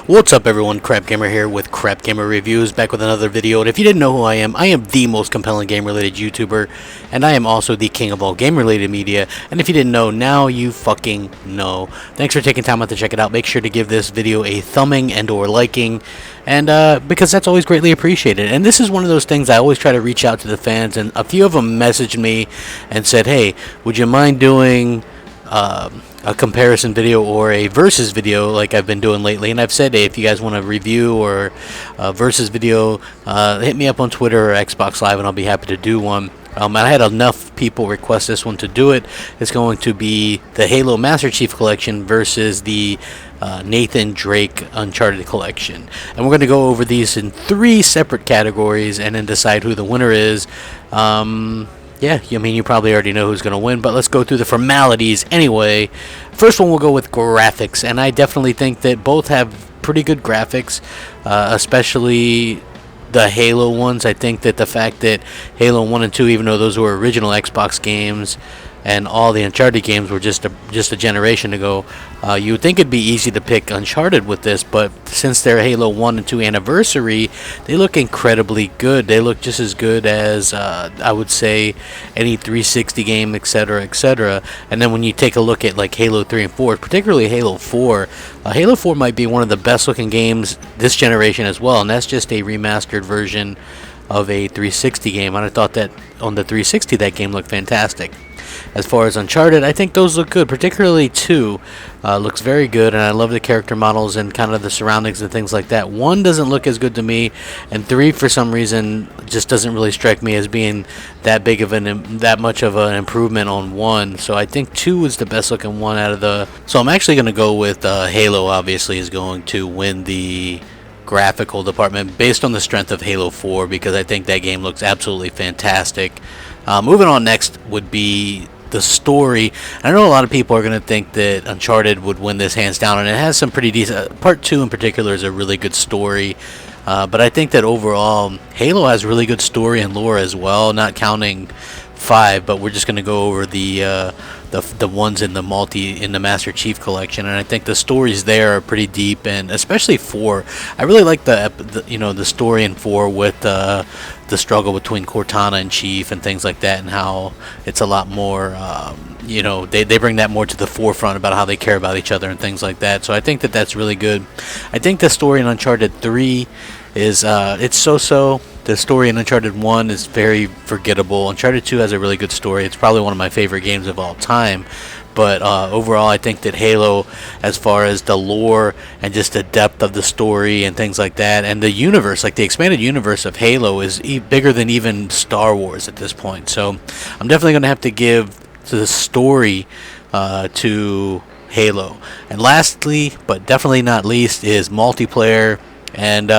What's up everyone, Crapgamer here with Crapgamer Reviews, back with another video. And if you didn't know who I am the most compelling game-related YouTuber, and I am also the king of all game-related media. And if you didn't know, now you fucking know. Thanks for taking time out to check it out. Make sure to give this video a thumbing and or liking, and because that's always greatly appreciated. And this is one of those things I always try to reach out to the fans, and a few of them messaged me and said, hey, would you mind doing a comparison video or a versus video like I've been doing lately? And I've said, hey, if you guys want a review or a versus video, hit me up on Twitter or Xbox Live and I'll be happy to do one. And I had enough people request this one to do it. It's going to be the Halo Master Chief Collection versus the Nathan Drake Uncharted Collection. And we're going to go over these in 3 separate categories and then decide who the winner is. Yeah, I mean, you probably already know who's going to win, but let's go through the formalities anyway. First one, we'll go with graphics, and I definitely think that both have pretty good graphics, especially the Halo ones. I think that the fact that Halo 1 and 2, even though those were original Xbox games, and all the Uncharted games were just a generation ago, you would think it'd be easy to pick Uncharted with this, but since their Halo 1 and 2 anniversary, they look incredibly good. They look just as good as, I would say, any 360 game, etc., etc. And then when you take a look at like Halo 3 and 4, particularly Halo 4, Halo 4 might be one of the best looking games this generation as well, and that's just a remastered version of a 360 game. And I thought that on the 360 that game looked fantastic. As far as Uncharted, I think those look good, particularly 2 looks very good, and I love the character models and kind of the surroundings and things like that. 1 doesn't look as good to me, and 3 for some reason just doesn't really strike me as being that big of that much of an improvement on 1. So I think 2 is the best looking one out of the. So I'm actually going to go with Halo. Obviously, is going to win the graphical department based on the strength of Halo 4, because I think that game looks absolutely fantastic. Moving on, next would be the story. I know a lot of people are going to think that Uncharted would win this hands down, and it has some pretty decent. Part 2 in particular is a really good story, but I think that overall Halo has really good story and lore as well, not counting 5, but we're just going to go over the ones in the Master Chief Collection, and I think the stories there are pretty deep, and especially 4. I really like the story in 4 with the struggle between Cortana and Chief and things like that, and how it's a lot more they bring that more to the forefront about how they care about each other and things like that. So I think that that's really good. I think the story in Uncharted 3 is it's so-so. The story in Uncharted 1 is very forgettable. Uncharted 2 has a really good story. It's probably one of my favorite games of all time. But overall, I think that Halo, as far as the lore and just the depth of the story and things like that, and the universe, like the expanded universe of Halo, is bigger than even Star Wars at this point. So I'm definitely going to have to give the story to Halo. And lastly, but definitely not least, is multiplayer. And,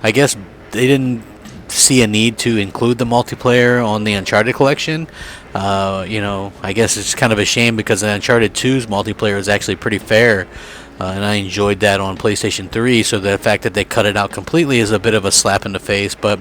I guess they didn't see a need to include the multiplayer on the Uncharted collection. I guess it's kind of a shame, because the Uncharted 2's multiplayer is actually pretty fair, and I enjoyed that on PlayStation 3, so the fact that they cut it out completely is a bit of a slap in the face. But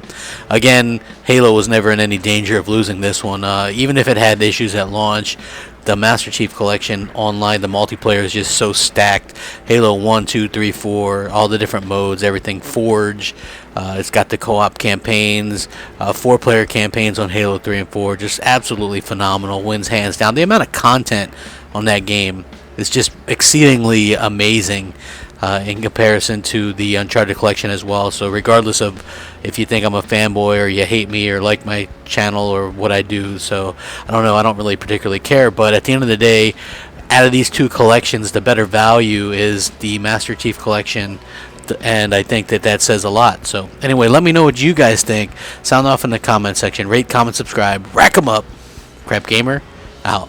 again, Halo was never in any danger of losing this one, even if it had issues at launch. The Master Chief Collection online, the multiplayer is just so stacked. Halo 1, 2, 3, 4, all the different modes, everything Forge. It's got the co-op campaigns, 4-player campaigns on Halo 3 and 4. Just absolutely phenomenal. Wins hands down. The amount of content on that game is just exceedingly amazing in comparison to the Uncharted collection as well. So regardless of if you think I'm a fanboy or you hate me or like my channel or what I do, so I don't know, I don't really particularly care. But at the end of the day, out of these 2 collections, the better value is the Master Chief Collection, and I think that says a lot. So anyway, let me know what you guys think. Sound off in the comment section. Rate, comment, subscribe. Rack 'em up. Crapgamer out.